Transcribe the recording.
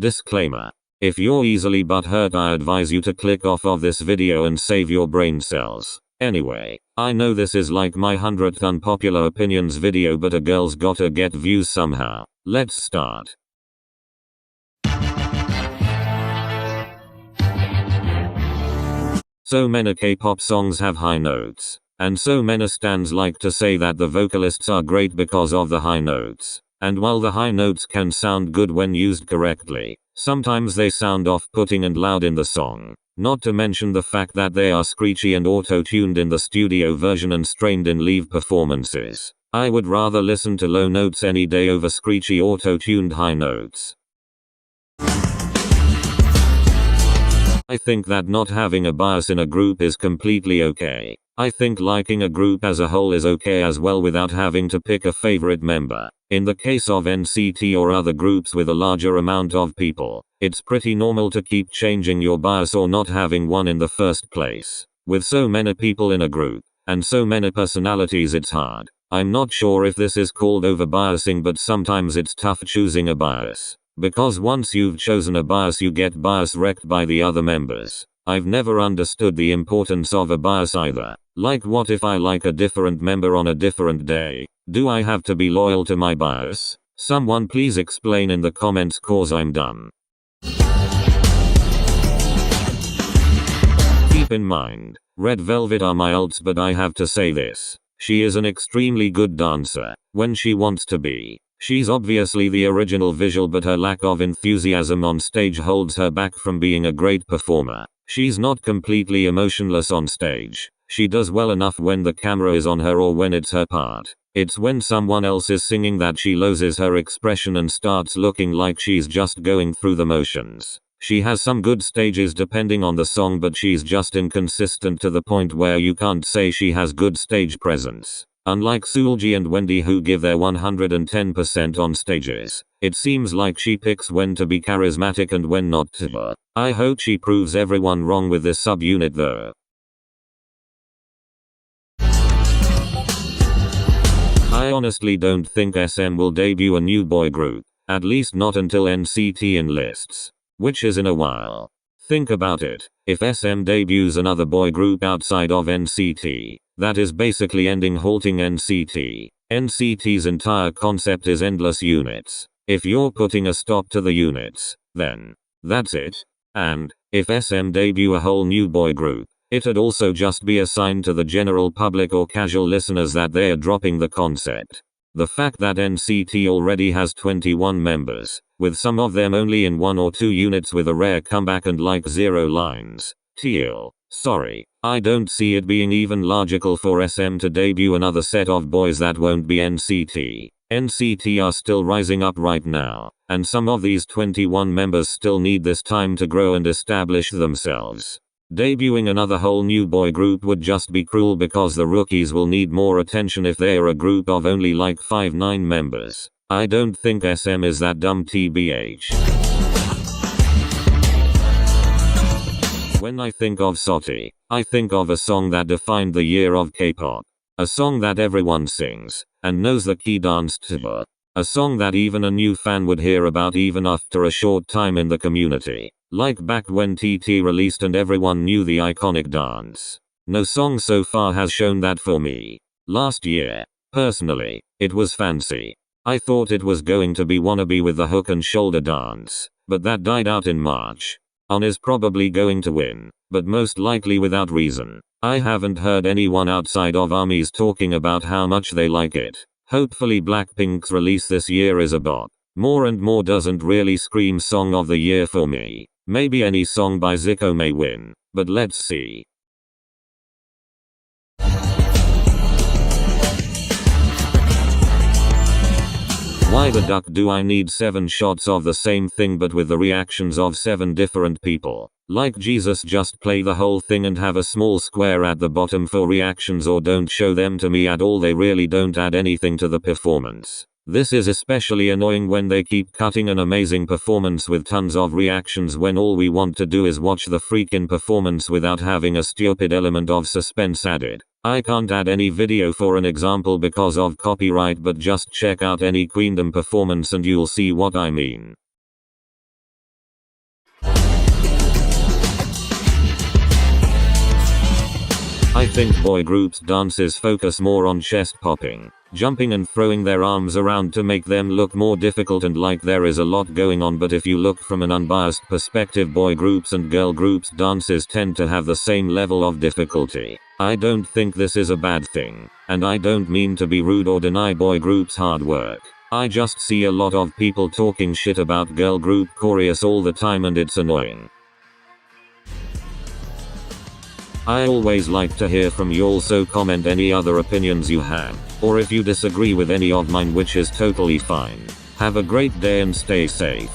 Disclaimer. If you're easily butthurt, I advise you to click off of this video and save your brain cells. Anyway, I know this is like my 100th unpopular opinions video, but a girl's gotta get views somehow. Let's start. So many K-pop songs have high notes, and so many stans like to say that the vocalists are great because of the high notes. And while the high notes can sound good when used correctly, sometimes they sound off-putting and loud in the song. Not to mention the fact that they are screechy and auto-tuned in the studio version and strained in live performances. I would rather listen to low notes any day over screechy auto-tuned high notes. I think that not having a bias in a group is completely okay. I think liking a group as a whole is okay as well without having to pick a favorite member. In the case of NCT or other groups with a larger amount of people, it's pretty normal to keep changing your bias or not having one in the first place. With so many people in a group, and so many personalities, it's hard. I'm not sure if this is called over-biasing, but sometimes it's tough choosing a bias. Because once you've chosen a bias, you get bias wrecked by the other members. I've never understood the importance of a bias either. Like, what if I like a different member on a different day? Do I have to be loyal to my bias? Someone please explain in the comments, cause I'm done. Keep in mind, Red Velvet are my ults, but I have to say this. She is an extremely good dancer, when she wants to be. She's obviously the original visual, but her lack of enthusiasm on stage holds her back from being a great performer. She's not completely emotionless on stage. She does well enough when the camera is on her or when it's her part. It's when someone else is singing that she loses her expression and starts looking like she's just going through the motions. She has some good stages depending on the song, but she's just inconsistent to the point where you can't say she has good stage presence. Unlike Seulgi and Wendy, who give their 110% on stages, it seems like she picks when to be charismatic and when not to. I hope she proves everyone wrong with this subunit though. I honestly don't think SM will debut a new boy group, at least not until NCT enlists, which is in a while. Think about it, if SM debuts another boy group outside of NCT, that is basically halting NCT. NCT's entire concept is endless units. If you're putting a stop to the units, then that's it. And if SM debut a whole new boy group, it'd also just be a sign to the general public or casual listeners that they're dropping the concept. The fact that NCT already has 21 members, with some of them only in 1 or 2 units with a rare comeback and like 0 lines. Sorry, I don't see it being even logical for SM to debut another set of boys that won't be NCT. NCT are still rising up right now, and some of these 21 members still need this time to grow and establish themselves. Debuting another whole new boy group would just be cruel because the rookies will need more attention if they're a group of only like 5-9 members. I don't think SM is that dumb, tbh. When I think of Soti, I think of a song that defined the year of K-pop. A song that everyone sings, and knows the key dance to. A song that even a new fan would hear about even after a short time in the community. Like back when TT released and everyone knew the iconic dance. No song so far has shown that for me. Last year, personally, it was Fancy. I thought it was going to be Wannabe with the hook and shoulder dance, but that died out in March. On is probably going to win, but most likely without reason. I haven't heard anyone outside of ARMYs talking about how much they like it. Hopefully Blackpink's release this year is a bop. More and More doesn't really scream song of the year for me. Maybe any song by Zico may win, but let's see. Why the duck do I need 7 shots of the same thing but with the reactions of 7 different people? Like Jesus, just play the whole thing and have a small square at the bottom for reactions, or don't show them to me at all. They really don't add anything to the performance. This is especially annoying when they keep cutting an amazing performance with tons of reactions when all we want to do is watch the freaking performance without having a stupid element of suspense added. I can't add any video for an example because of copyright, but just check out any Queendom performance and you'll see what I mean. think boy groups' dances focus more on chest popping, jumping and throwing their arms around to make them look more difficult and like there is a lot going on, but if you look from an unbiased perspective, boy groups and girl groups' dances tend to have the same level of difficulty. I don't think this is a bad thing, and I don't mean to be rude or deny boy groups' hard work. I just see a lot of people talking shit about girl group chorus all the time and it's annoying. I always like to hear from y'all, so comment any other opinions you have, or if you disagree with any of mine, which is totally fine. Have a great day and stay safe.